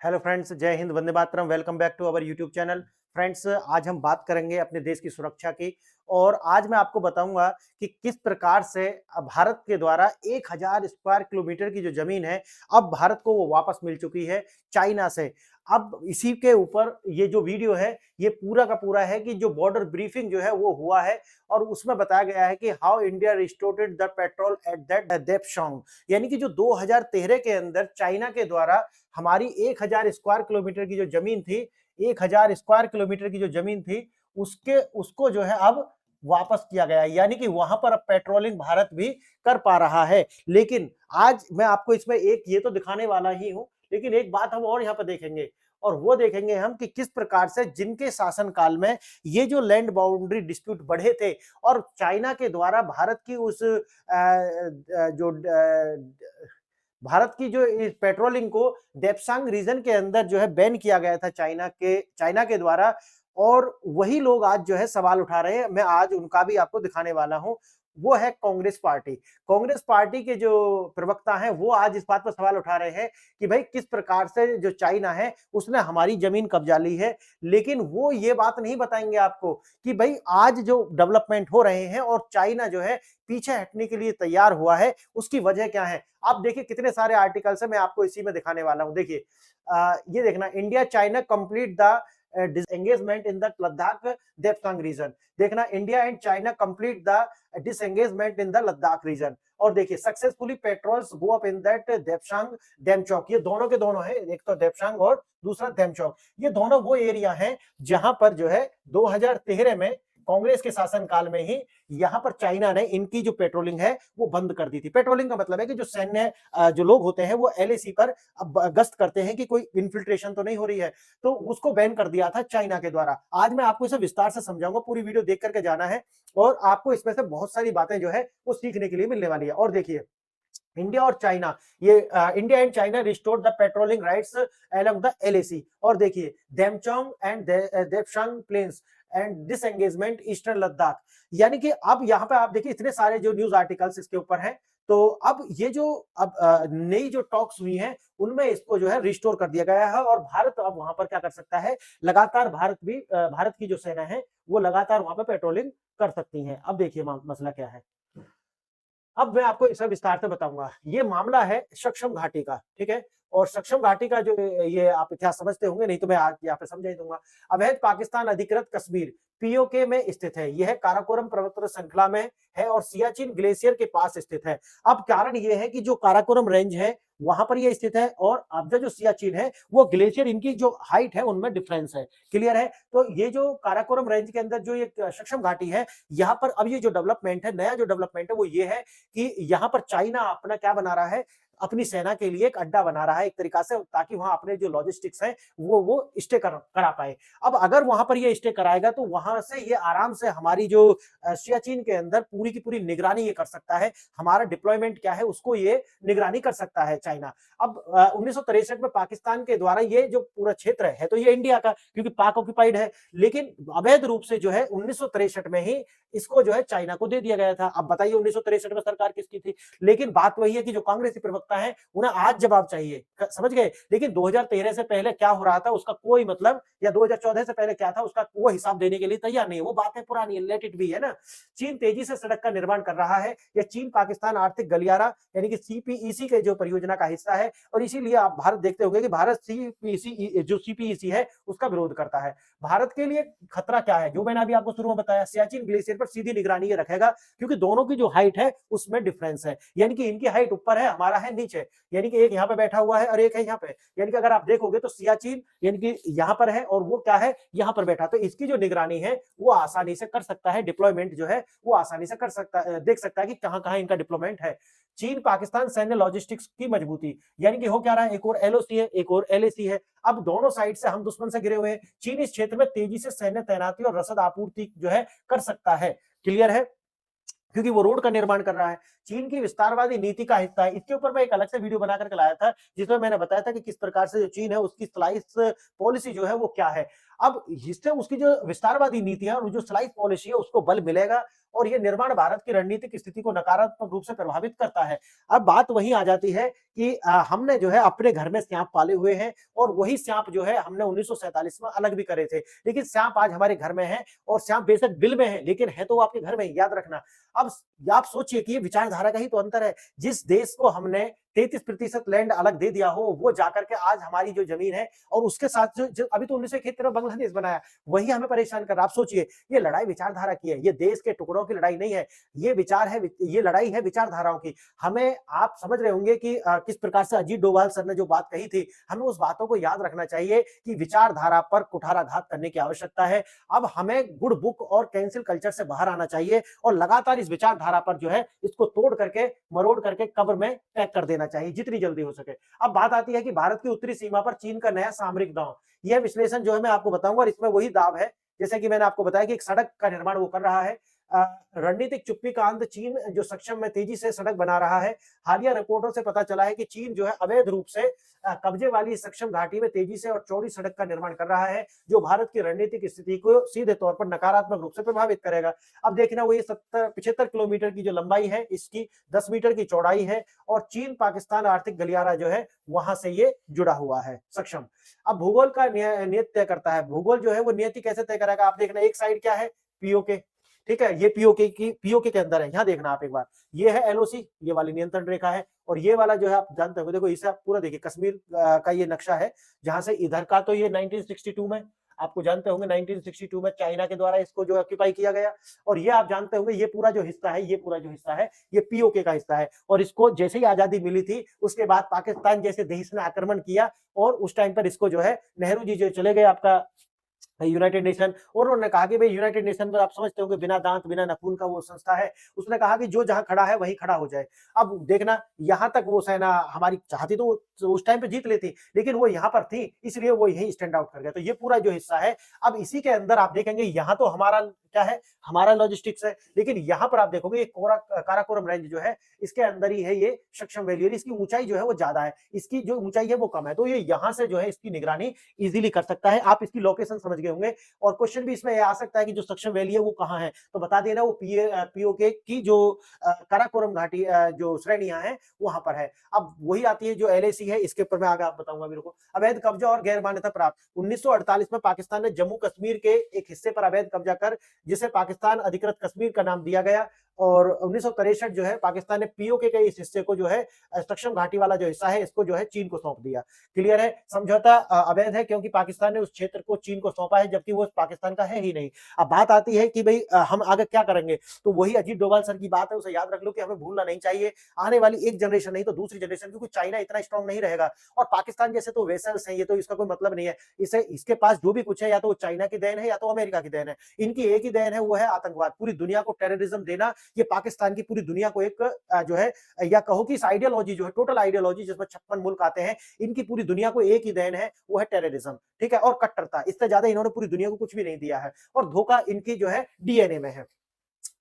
Hello friends, जय हिंद, वंदे मातरम। Welcome back to our YouTube channel. Friends, आज हम बात करेंगे अपने देश की सुरक्षा की। और आज मैं आपको बताऊंगा कि किस प्रकार से भारत के द्वारा 1000 स्क्वायर किलोमीटर की जो जमीन है, अब भारत को वो वापस मिल चुकी है चाइना से। अब इसी के ऊपर ये जो वीडियो है, ये पूरा का पूरा है कि जो बॉर्डर ब्रीफिंग जो है वो हुआ है और उसमें बताया गया है कि how India restored the patrol at that Depsang. यानी कि जो 2013 के अंदर चाइना के द्वारा हमारी 1000 स्क्वायर किलोमीटर की जो जमीन थी, 1000 स्क्वायर किलोमीटर की जो जमीन थी, उसको जो है अब वापस किया गया है। यानी कि वहां पर अब पेट्रोलिंग भारत भी कर पा रहा है। लेकिन आज मैं आपको इसमें एक ये तो दिखाने वाला ही हूं, लेकिन एक बात हम और यहाँ पर देखेंगे, और वो देखेंगे हम कि किस प्रकार से जिनके शासन काल में ये जो लैंड बाउंड्री डिस्प्यूट बढ़े थे और चाइना के द्वारा भारत की उस जो भारत की जो इस पेट्रोलिंग को देप्सांग रीजन के अंदर जो है बैन किया गया था चाइना के द्वारा। और वही लोग आज जो है सवाल उठा रहे हैं। मैं आज उनका भी आपको दिखाने वाला हूं। वो है कांग्रेस पार्टी। कांग्रेस पार्टी के जो प्रवक्ता हैं वो आज इस बात पर सवाल उठा रहे हैं कि भाई किस प्रकार से जो चाइना है उसने हमारी जमीन कब्जा ली है। लेकिन वो ये बात नहीं बताएंगे आपको कि भाई आज जो डेवलपमेंट हो रहे हैं और चाइना जो है पीछे हटने के लिए तैयार हुआ है, उसकी वजह क्या है। आप देखिए कितने सारे आर्टिकल्स है, मैं आपको इसी में दिखाने वाला हूं। देखिए ये देखना, India China complete the disengagement in the Ladakh Depsang region। देखना, India and China complete the disengagement in the Ladakh region. और देखिए successfully patrols go up in that Depsang Demchok. ये दोनों के दोनों है, एक तो देपसांग और दूसरा डेमचौक। ये दोनों वो एरिया हैं जहां पर जो है 2013 में कांग्रेस के शासन काल में ही यहां पर चाइना ने इनकी जो पेट्रोलिंग है वो बंद कर दी थी। पेट्रोलिंग का मतलब है कि जो सैन्य जो लोग होते हैं वो एलएसी पर अब गश्त करते हैं कि कोई इन्फिल्ट्रेशन तो नहीं हो रही है, तो उसको बैन कर दिया था चाइना के द्वारा। आज मैं आपको इसे विस्तार से समझाऊंगा, पूरी वीडियो देख करके जाना है और आपको इसमें से बहुत सारी बातें जो है वो सीखने के लिए मिलने वाली है। और देखिए, इंडिया और चाइना, ये India and China restored the patrolling rights along the LAC. और देखिए, Demchok and Depsang plains and disengagement eastern Ladakh. यानी कि अब यहाँ पे आप देखिए इतने सारे जो न्यूज आर्टिकल्स इसके ऊपर हैं। तो अब ये जो अब नई जो टॉक्स हुई हैं उनमें इसको जो है रिस्टोर कर दिया गया है और भारत अब वहां पर क्या कर सकता है, लगातार भारत की जो सेना है वो लगातार वहां पर पेट्रोलिंग कर सकती है। अब देखिए मसला क्या है, अब मैं आपको इसे विस्तार से बताऊंगा। ये मामला है सक्षम घाटी का, ठीक है। और सक्षम घाटी का जो ये आप इतिहास समझते होंगे, नहीं तो मैं आज यहाँ पे समझा ही दूंगा। अवैध पाकिस्तान अधिकृत कश्मीर पीओके में स्थित है। यह काराकोरम पर्वत श्रृंखला में है और सियाचिन ग्लेशियर के पास स्थित है। अब कारण यह है कि जो काराकोरम रेंज है वहां पर यह स्थित है और अब जो सियाचिन है वो ग्लेशियर, इनकी जो हाइट है उनमें डिफरेंस है। क्लियर है। तो ये जो काराकोरम रेंज के अंदर जो ये सक्षम घाटी है, यहाँ पर अब ये जो डेवलपमेंट है, नया जो डेवलपमेंट है वो ये है कि यहां पर चाइना अपना क्या बना रहा है, अपनी सेना के लिए एक अड्डा बना रहा है एक तरीका से, ताकि वहां अपने जो लॉजिस्टिक्स है वो स्टे करा पाए। अब अगर वहां पर ये स्टे कराएगा तो वहां से ये आराम से हमारी जो सियाचिन के अंदर पूरी की पूरी निगरानी ये कर सकता है। हमारा डिप्लॉयमेंट क्या है उसको ये निगरानी कर सकता है चाइना। अब 1963 में पाकिस्तान के द्वारा ये जो पूरा क्षेत्र है तो ये इंडिया का, क्योंकि पाक ऑक्यूपाइड है, लेकिन अवैध रूप से जो है 1963 में ही इसको जो है चाइना को दे दिया गया था। अब बताइए 1963 में सरकार किसकी थी। लेकिन बात वही है कि जो कांग्रेसी प्रवक्ता है उन्हें आज जवाब चाहिए, समझ गए। लेकिन 2013 से पहले क्या हो रहा था उसका कोई मतलब, या 2014 से पहले क्या था उसका वो हिसाब देने के लिए तैयार नहीं है। वो बातें पुरानी है, लेट इट बी, है ना। चीन तेजी से सड़क का निर्माण कर रहा है। यह चीन पाकिस्तान आर्थिक गलियारा यानी कि सीपीईसी के जो परियोजना का हिस्सा है और इसीलिए आप भारत देखते होंगे कि भारत सीपीईसी है उसका विरोध करता है। भारत के लिए खतरा क्या है, जो मैंने अभी आपको शुरू में बताया, सियाचिन ग्लेशियर पर सीधी निगरानी ये रखेगा, क्योंकि दोनों की जो हाइट है उसमें डिफरेंस है। यानी कि इनकी हाइट ऊपर है, हमारा है नीचे। यानी कि एक यहाँ पे बैठा हुआ है और एक है यहाँ पे। यानी कि अगर आप देखोगे तो सियाचिन यानी कि यहाँ पर है और वो क्या है, यहाँ पर बैठा। तो इसकी जो निगरानी है वो आसानी से कर सकता है, डिप्लॉयमेंट जो है वो आसानी से कर सकता है, देख सकता है कि कहां कहां इनका डिप्लॉयमेंट है। चीन पाकिस्तान सैन्य लॉजिस्टिक्स की मजबूती, यानी कि हो क्या रहा है, एक और एलओसी है एक और एलएसी है। अब दोनों साइड से हम दुश्मन से घिरे हुए हैं। चीन इस क्षेत्र में तेजी से सैन्य तैनाती और रसद आपूर्ति जो है कर सकता है। क्लियर है, क्योंकि वो रोड का निर्माण कर रहा है। चीन की विस्तारवादी नीति का हिस्सा है। इसके ऊपर मैं एक अलग से वीडियो बना करके लाया था जिसमें मैंने बताया था कि किस प्रकार से जो चीन है उसकी स्लाइस पॉलिसी जो है वो क्या है। अब इससे उसकी जो विस्तारवादी नीति है और जो स्लाइस पॉलिसी है उसको बल मिलेगा और ये निर्माण भारत की रणनीतिक स्थिति को नकारात्मक रूप से प्रभावित करता है। अब बात वहीं आ जाती है कि हमने जो है अपने घर में साँप पाले हुए हैं और वही साँप जो है हमने 1947 में अलग भी करे थे। लेकिन साँप आज हमारे घर में है और साँप बेशक बिल में है, लेकिन है तो वो आपके घर में ही, याद रखना। अब आप सोचिए कि ये विचारधारा का ही तो अंतर है। जिस देश को हमने 33% लैंड अलग दे दिया हो, वो जाकर के आज हमारी जो ज़मीन है और उसके साथ जो अभी तो 1971 में बांग्लादेश बनाया, वही हमें परेशान कर रहा है। आप सोचिए, ये लड़ाई विचारधारा की है, ये देश के टुकड़ों की लड़ाई नहीं है, ये विचार है, ये लड़ाई है विचारधाराओं की। हमें आप समझ रहे होंगे कि किस प्रकार से अजीत डोभाल सर ने जो बात कही थी, हमें उस बातों को याद रखना चाहिए कि विचारधारा पर कुठाराघात करने की आवश्यकता है। अब हमें गुड बुक और कैंसिल कल्चर से बाहर आना चाहिए और लगातार इस विचारधारा पर जो है इसको तोड़ करके, मरोड़ करके कब्र में पैक कर देना चाहिए जितनी जल्दी हो सके। अब बात आती है कि भारत की उत्तरी सीमा पर चीन का नया सामरिक दांव। यह विश्लेषण जो है मैं आपको बताऊंगा और इसमें वही दाव है, जैसे कि मैंने आपको बताया कि एक सड़क का निर्माण वो कर रहा है। रणनीतिक चुप्पी का अंत, चीन जो सक्षम में तेजी से सड़क बना रहा है। हालिया रिपोर्टों से पता चला है कि चीन जो है अवैध रूप से कब्जे वाली सक्षम घाटी में तेजी से और चौड़ी सड़क का निर्माण कर रहा है, जो भारत की रणनीतिक स्थिति को सीधे तौर पर नकारात्मक रूप से प्रभावित करेगा। अब देखना, वो ये 75 किलोमीटर की जो लंबाई है, इसकी 10 मीटर की चौड़ाई है और चीन पाकिस्तान आर्थिक गलियारा जो है वहां से ये जुड़ा हुआ है सक्षम। अब भूगोल का नियत तय करता है। भूगोल जो है वो नियति कैसे तय करेगा, आप देखना, एक साइड क्या है, पीओके, ठीक है, ये पीओके के अंदर है। यहां देखना आप एक बार, ये है एलओसी, ये वाली नियंत्रण रेखा है, और ये वाला जो है आप जानते हो, देखो इसे आप पूरा देखिए, कश्मीर का ये नक्शा है, जहां से इधर का तो ये 1962 में, आपको जानते होंगे 1962 में चाइना के द्वारा इसको जो ऑक्यूपाई किया गया, और ये आप जानते होंगे ये पूरा जो हिस्सा है, ये पूरा जो हिस्सा है, ये पीओके का हिस्सा है। और इसको जैसे ही आजादी मिली थी, उसके बाद पाकिस्तान जैसे देश ने आक्रमण किया और उस टाइम पर इसको जो है नेहरू जी जो चले गए आपका यूनाइटेड नेशन, और उन्होंने कहा कि भाई यूनाइटेड नेशन में आप समझते हो कि बिना दांत बिना नाखून का वो संस्था है। उसने कहा कि जो जहां खड़ा है वहीं खड़ा हो जाए। अब देखना, यहां तक वो सेना हमारी चाहती तो उस टाइम पे जीत लेती, लेकिन वो यहां पर थी, इसलिए वो यही स्टैंड आउट कर गया। तो ये पूरा जो हिस्सा है, अब इसी के अंदर आप देखेंगे, यहाँ तो हमारा क्या है, हमारा लॉजिस्टिक्स है, लेकिन यहाँ पर आप देखोगे ये काराकोरम रेंज जो है, इसके अंदर ही है ये सक्षम वैली, और इसकी ऊंचाई जो है वो ज्यादा है, इसकी जो ऊंचाई है वो कम है। तो ये यहाँ से जो है इसकी निगरानी इजीली कर सकता है। आप इसकी लोकेशन समझ गए होंगे, और क्वेश्चन भी इसमें आ सकता है कि जो सक्षम वैली है वो कहाँ है, तो बता देना, वो पीओके की जो काराकोरम घाटी जो श्रेणियां हैं वहां पर है। अब वही आती है जो एलएसी है, इसके ऊपर मैं आगे आप बताऊंगा मेरे को। अवैध कब्जा और गैर मान्यता प्राप्त, 1948 में पाकिस्तान ने जम्मू कश्मीर के एक हिस्से पर अवैध कब्जा कर, जिसे पाकिस्तान अधिकृत कश्मीर का नाम दिया गया, और 1963 जो है पाकिस्तान ने पीओके के इस हिस्से को जो है सक्षम घाटी वाला जो हिस्सा है, इसको जो है चीन को सौंप दिया। क्लियर है, समझौता अवैध है क्योंकि पाकिस्तान ने उस क्षेत्र को चीन को सौंपा है, जबकि वो पाकिस्तान का है ही नहीं। अब बात आती है कि भाई हम आगे क्या करेंगे, तो वही अजीत डोभाल सर की बात है, उसे याद रख लो कि हमें भूलना नहीं चाहिए। आने वाली एक जनरेशन नहीं तो दूसरी जनरेशन, क्योंकि चाइना इतना स्ट्रांग नहीं रहेगा, और पाकिस्तान जैसे तो वेसल्स हैं, ये तो इसका कोई मतलब नहीं है। इसे इसके पास जो भी कुछ है, या तो वो चाइना की देन है या तो अमेरिका की देन है। इनकी एक ही देन है, वो है आतंकवाद। पूरी दुनिया को टेररिज्म देना, ये पाकिस्तान की पूरी दुनिया को एक जो है, या कहो कि इस आइडियोलॉजी जो है, टोटल आइडियोलॉजी जिसमें 56 मुल्क आते हैं, इनकी पूरी दुनिया को एक ही देन है, वो है टेररिज्म, ठीक है, और कट्टरता। इससे ज्यादा इन्होंने पूरी दुनिया को कुछ भी नहीं दिया है, और धोखा इनकी जो है डीएनए में है।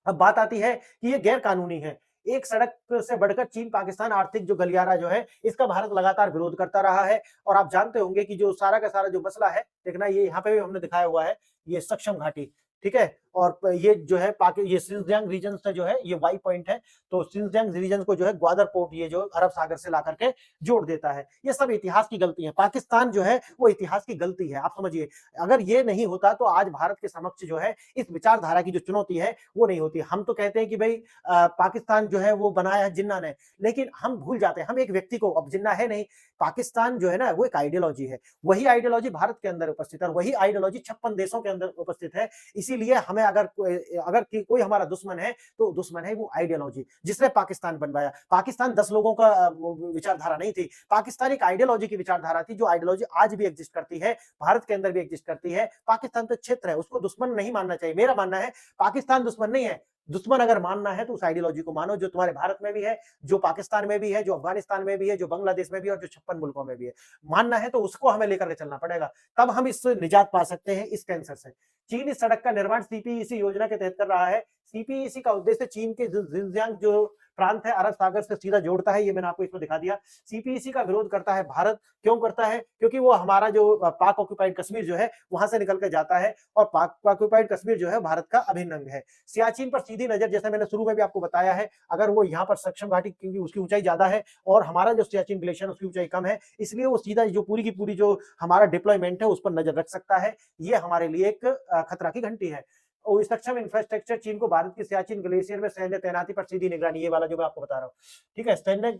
अब बात आती है कि ये गैर कानूनी है। एक सड़क से बढ़कर चीन पाकिस्तान आर्थिक जो गलियारा जो है, इसका भारत लगातार विरोध करता रहा है। और आप जानते होंगे कि जो सारा का सारा जो मसला है, देखना, ये यहाँ पे भी हमने दिखाया हुआ है, ये सक्षम घाटी, ठीक है, और ये जो है ये सिंजियांग रीजन से जो है ये वाई पॉइंट है, तो सिंजियांग रीजन को जो है ग्वादर पोर्ट ये जो अरब सागर से ला करके जोड़ देता है। ये सब इतिहास की गलती है, पाकिस्तान जो है वो इतिहास की गलती है, आप समझिए। अगर ये नहीं होता तो आज भारत के समक्ष जो है इस विचारधारा की जो चुनौती है वो नहीं होती। हम तो कहते हैं कि भाई पाकिस्तान जो है वो बनाया है जिन्ना ने, लेकिन हम भूल जाते हैं, हम एक व्यक्ति को, अब जिन्ना है नहीं, पाकिस्तान जो है ना वो एक आइडियोलॉजी है, वही आइडियोलॉजी भारत के अंदर उपस्थित है, वही आइडियोलॉजी 56 देशों के अंदर उपस्थित है। इसीलिए हमें अगर कोई हमारा दुश्मन है, तो दुश्मन है वो आइडियोलॉजी जिसने पाकिस्तान बनवाया। पाकिस्तान 10 लोगों का विचारधारा नहीं थी, पाकिस्तान एक आइडियोलॉजी की विचारधारा थी, जो आइडियोलॉजी आज भी एग्जिस्ट करती है, भारत के अंदर भी एग्जिस्ट करती है। पाकिस्तान तो क्षेत्र है, उसको दुश्मन नहीं मानना चाहिए। मेरा मानना है पाकिस्तान दुश्मन नहीं है, दुश्मन अगर मानना है तो उस आइडियोलॉजी को मानो, जो तुम्हारे भारत में भी है, जो पाकिस्तान में भी है, जो अफगानिस्तान में भी है, जो बांग्लादेश में भी है, और जो 56 मुल्कों में भी है। मानना है तो उसको हमें लेकर के चलना पड़ेगा, तब हम इस निजात पा सकते हैं इस कैंसर से। चीन इस सड़क का निर्माण सीपीईसी योजना के तहत कर रहा है। सीपीईसी का उद्देश्य चीन के जिनजियांग जो प्रांत है, अरब सागर से सीधा जोड़ता है, ये मैंने आपको इसमें दिखा दिया। सीपीईसी का विरोध करता है भारत, क्यों करता है? क्योंकि वो हमारा जो पाक ऑक्यूपाइड कश्मीर जो है वहां से निकल के जाता है और पाक ऑक्यूपाइड कश्मीर जो है भारत का अभिन्न अंग है। सियाचिन पर सीधी नजर, जैसे मैंने शुरू में भी आपको बताया है, अगर वो यहाँ पर सक्षम घाटी, क्योंकि उसकी ऊंचाई ज्यादा है और हमारा जो सियाचिन ग्लेशियर उसकी ऊंचाई कम है, इसलिए वो सीधा जो पूरी की पूरी जो हमारा डिप्लॉयमेंट है उस पर नजर रख सकता है। ये हमारे लिए एक खतरा की घंटी है। और सक्षम इंफ्रास्ट्रक्चर, चीन को भारत की सियाचिन ग्लेशियर में सैन्य तैनाती पर सीधी निगरानी, ये वाला जो मैं आपको बता रहा हूँ, ठीक है, सैन्य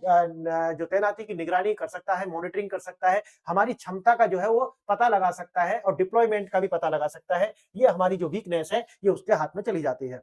जो तैनाती की निगरानी कर सकता है, मॉनिटरिंग कर सकता है, हमारी क्षमता का जो है वो पता लगा सकता है और डिप्लॉयमेंट का भी पता लगा सकता है। ये हमारी जो वीकनेस है ये उसके हाथ में चली जाती है।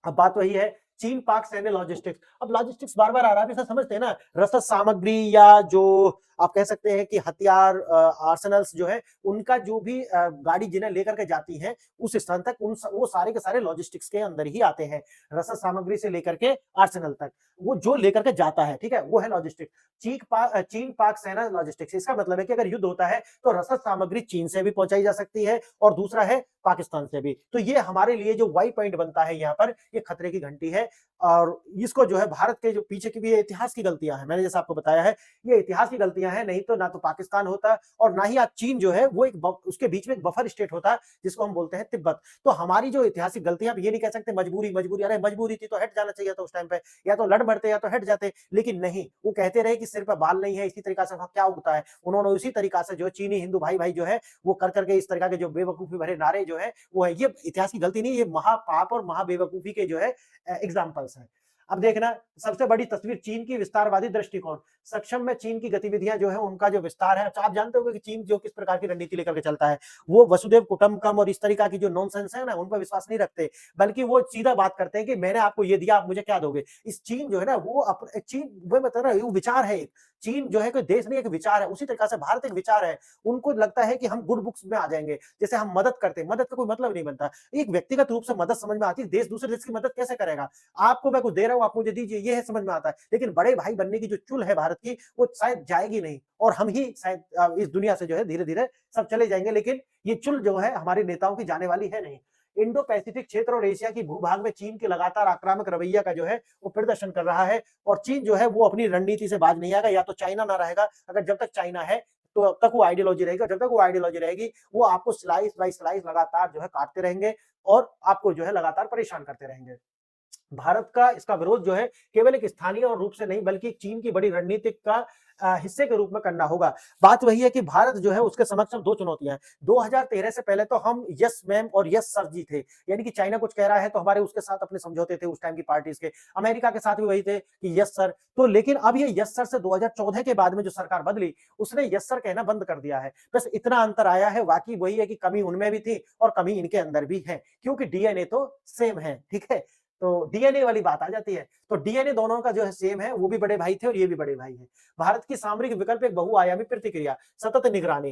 अब बात वही है, चीन पाक सैन्य लॉजिस्टिक्स। अब लॉजिस्टिक्स बार बार आ रहा है, इसे समझते हैं ना, रसद सामग्री या जो आप कह सकते हैं कि हथियार, आर्सेनल्स जो है, उनका जो भी गाड़ी जिन्हें लेकर के जाती है उस स्थान तक, वो सारे के सारे लॉजिस्टिक्स के अंदर ही आते हैं। रसद सामग्री से लेकर के आर्सेनल तक वो जो लेकर के जाता है, ठीक है, वो है लॉजिस्टिक्स। चीन पाक सेना लॉजिस्टिक्स, इसका मतलब है कि अगर युद्ध होता है तो रसद सामग्री चीन से भी पहुंचाई जा सकती है और दूसरा है पाकिस्तान से भी। तो ये हमारे लिए जो वाई पॉइंट बनता है यहाँ पर, ये खतरे की घंटी है। और इसको जो है भारत के जो पीछे की भी इतिहास की गलतियां हैं, मैंने जैसा आपको बताया है, ये इतिहास की गलतियां हैं, नहीं तो ना तो पाकिस्तान होता और ना ही आज चीन जो है वो उसके बीच में एक बफर स्टेट होता जिसको हम बोलते हैं तिब्बत। तो हमारी जो ऐतिहासिक गलतियां, ये नहीं कह सकते मजबूरी मजबूरी, अरे मजबूरी थी तो हट जाना चाहिए था उस टाइम पे, या तो लड़ बढ़ते या तो हट जाते, लेकिन नहीं, वो कहते रहे कि सिर पर बाल नहीं है, इसी तरीका से क्या उगता है। उन्होंने उसी तरीका से जो चीनी हिंदू भाई भाई जो है वो कर करके इस तरह के जो बेवकूफी भरे नारे जो है वो है, ये इतिहास की गलती नहीं, ये महापाप और महाबेवकूफी के जो है एग्जाम्पल्स हैं। अब देखना, सबसे बड़ी तस्वीर चीन की विस्तारवादी दृष्टिकोण। सक्षम में चीन की गतिविधियां जो है उनका जो विस्तार है, तो आप जानते हो कि चीन जो किस प्रकार की रणनीति लेकर के चलता है, वो वसुदेव कुटुंबकम और इस तरीका की जो नॉनसेंस है ना, उन पर विश्वास नहीं रखते, बल्कि वो सीधा बात करते हैं कि मैंने आपको ये दिया, आप मुझे क्या दोगे। इस चीन जो है ना वो चीन, वो मतलब ना वो विचार है एक, चीन जो है कोई देश नहीं, एक विचार है। उसी तरीका से भारत एक विचार है। उनको लगता है कि हम गुड बुक्स में आ जाएंगे, जैसे हम मदद करते हैं, मदद का कोई मतलब नहीं बनता। एक व्यक्तिगत रूप से मदद समझ में आती है, देश दूसरे देश की मदद कैसे करेगा। आपको मैं कुछ दे रहा हूं, आप मुझे दीजिए, ये है समझ में आता है, लेकिन बड़े भाई बनने की जो चुल है भारत की, वो शायद जाएगी नहीं और हम ही शायद इस दुनिया से जो है धीरे धीरे सब चले जाएंगे, लेकिन ये चुल जो है हमारे नेताओं की जाने वाली है नहीं। इंडो पैसिफिक क्षेत्र और एशिया की भूभाग में चीन के लगातार आक्रामक रवैया का जो है वो प्रदर्शन कर रहा है और चीन जो है वो अपनी रणनीति से बाज नहीं आएगा। या तो चाइना ना रहेगा, अगर जब तक चाइना है तो अब तक वो आइडियोलॉजी रहेगी, जब तक वो आइडियोलॉजी रहेगी वो आपको स्लाइस बाय स्लाइस लगातार जो है काटते रहेंगे और आपको जो है लगातार परेशान करते रहेंगे। भारत का इसका विरोध जो है केवल एक स्थानीय और रूप से नहीं, बल्कि चीन की बड़ी रणनीतिक का हिस्से के रूप में करना होगा। बात वही है कि भारत जो है उसके समक्ष दो चुनौतियां हैं। 2013 से पहले तो हम यस मैम और यस सर जी थे, यानी कि चाइना कुछ कह रहा है तो हमारे उसके साथ अपने समझौते थे उस टाइम की पार्टीज के। अमेरिका के साथ भी वही थे कि यस सर। तो लेकिन अब ये यस सर से 2014 के बाद में जो सरकार बदली, उसने यस सर कहना बंद कर दिया है। बस इतना अंतर आया है, बाकी वही है कि कमी उनमें भी थी और कमी इनके अंदर भी है, क्योंकि डीएनए तो सेम है, ठीक है। तो डीएनए वाली बात आ जाती है, तो डीएनए दोनों का जो है सेम है, वो भी बड़े भाई थे और ये भी बड़े भाई हैं। भारत की सामरिक विकल्प एक बहुआयामी प्रतिक्रिया, सतत निगरानी,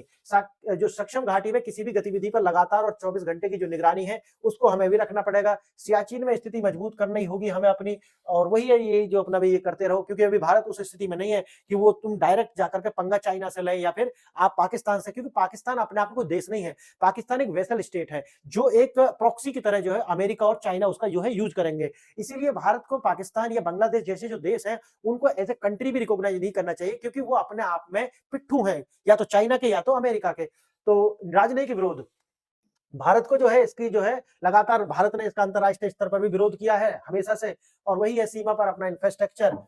जो सक्षम घाटी में किसी भी गतिविधि पर लगातार और 24 घंटे की जो निगरानी है उसको हमें भी रखना पड़ेगा। सियाचिन में स्थिति मजबूत करनी होगी हमें अपनी, और वही है ये जो अपना भी ये करते रहो, क्योंकि अभी भारत उस स्थिति में नहीं है कि वो तुम डायरेक्ट जाकर के पंगा चाइना से लें या फिर आप पाकिस्तान से, क्योंकि पाकिस्तान अपने आप को देश नहीं है। पाकिस्तान एक वेसल स्टेट है जो एक प्रॉक्सी की तरह जो है अमेरिका और चाइना उसका जो है यूज करेंगे। इसीलिए भारत को पाकिस्तान या बांग्लादेश जैसे जो देश हैं उनको एज ए कंट्री भी रिकॉग्नाइज नहीं करना चाहिए, क्योंकि वो अपने आप में पिट्ठू हैं, या तो चाइना के या तो अमेरिका के। तो राजनयिक विरोध, भारत को जो है इसकी जो है लगातार भारत ने इसका अंतरराष्ट्रीय स्तर पर भी विरोध किया है हमेशा से, और वही है सीमा पर अपना इंफ्रास्ट्रक्चर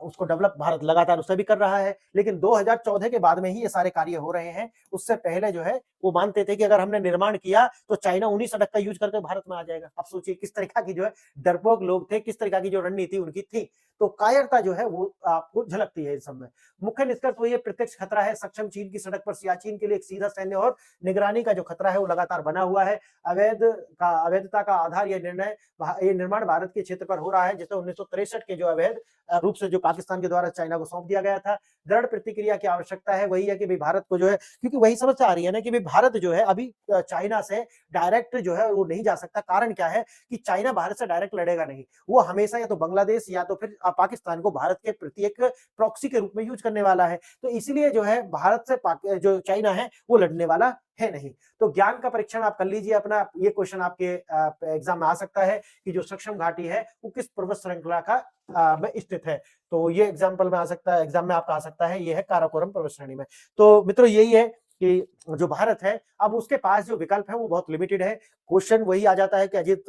उसको डेवलप भारत लगातार उससे भी कर रहा है। लेकिन 2014 के बाद में ही ये सारे कार्य हो रहे हैं, उससे पहले जो है वो मानते थे कि अगर हमने निर्माण किया तो चाइना उन्हीं सड़क का यूज करके भारत में आ जाएगा। अब सोचिए किस तरीका की जो है डरपोक लोग थे, किस तरीका की जो रणनीति उनकी थी। तो कायरता जो है वो आपको झलकती है इस सब में। मुख्य निष्कर्ष वही है, प्रत्यक्ष खतरा है सक्षम चीन की सड़क पर सियाचिन के लिए एक सीधा सैन्य और निगरानी का जो खतरा है वो लगातार बना हुआ है। अवैधता का आधार ये निर्माण भारत के क्षेत्र पर हो रहा है, जिसे 1963 के जो अवैध रूप से जो पाकिस्तान के द्वारा चाइना को सौंप दिया गया था। दृढ़ प्रतिक्रिया की आवश्यकता है, वही है कि भाई भारत को जो है, क्योंकि वही समस्या आ रही है ना कि भाई भारत जो है अभी चाइना से डायरेक्ट जो है वो नहीं जा सकता। कारण क्या है कि चाइना भारत से डायरेक्ट लड़ेगा नहीं, वो हमेशा या तो बांग्लादेश या तो फिर पाकिस्तान को भारत के प्रति एक प्रॉक्सी के रूप में यूज करने वाला है। तो इसलिए जो है भारत से जो चाइना है वो लड़ने वाला है नहीं। तो ज्ञान का परीक्षण आप कर लीजिए अपना, ये क्वेश्चन आपके एग्जाम में आ सकता है कि जो सक्षम घाटी है वो किस पर्वत श्रृंखला का में स्थित है। तो ये एग्जाम्पल में आ सकता है, एग्जाम में आपका आ सकता है, ये है काराकोरम पर्वत श्रेणी में। तो मित्रों यही है कि जो भारत है अब उसके पास जो विकल्प है वो बहुत लिमिटेड है। क्वेश्चन वही आ जाता है कि अजीत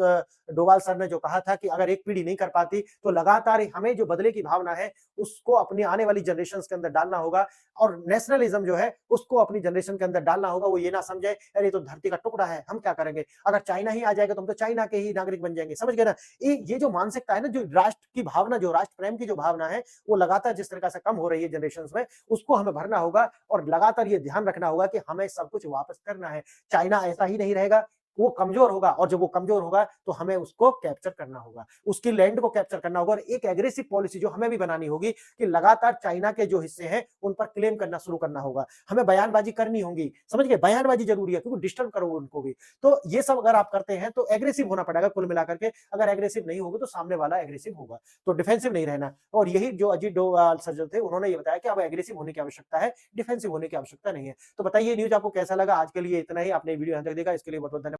डोभाल सर ने जो कहा था कि अगर एक पीढ़ी नहीं कर पाती तो लगातार हमें जो बदले की भावना है उसको अपनी आने वाली जनरेशन के अंदर डालना होगा, और नेशनलिज्म जो है उसको अपनी जनरेशन के अंदर डालना होगा। वो ये ना समझे अरे ये तो धरती का टुकड़ा है, हम क्या करेंगे, अगर चाइना ही आ जाएगा तो हम तो चाइना के ही नागरिक बन जाएंगे। समझ गए ना, ये जो मानसिकता है ना, जो राष्ट्र की भावना, जो राष्ट्र प्रेम की जो भावना है वो लगातार जिस तरीके से कम हो रही है जनरेशन में, उसको हमें भरना होगा और लगातार ये ध्यान रखना होगा कि हमें सब कुछ वापस करना है। चाइना ऐसा ही नहीं रहेगा, वो कमजोर होगा, और जब वो कमजोर होगा तो हमें उसको कैप्चर करना होगा, उसकी लैंड को कैप्चर करना होगा, और एक एग्रेसिव पॉलिसी जो हमें भी बनानी होगी कि लगातार चाइना के जो हिस्से हैं उन पर क्लेम करना शुरू करना होगा। हमें बयानबाजी करनी होगी, समझ गए, बयानबाजी जरूरी है क्योंकि डिस्टर्ब करो उनको भी। तो ये सब अगर आप करते हैं तो एग्रेसिव होना पड़ेगा कुल मिलाकर के। अगर एग्रेसिव नहीं होगा तो सामने वाला एग्रेसिव होगा, तो डिफेंसिव नहीं रहना। और यही जो अजीत डोभाल सर जो थे उन्होंने ये बताया कि अब एग्रेसिव होने की आवश्यकता है, डिफेंसिव होने की आवश्यकता नहीं है। तो बताइए न्यूज आपको कैसा लगा? आज के लिए इतना ही। आपने वीडियो यहां तक देखा, इसके लिए बहुत बहुत धन्यवाद।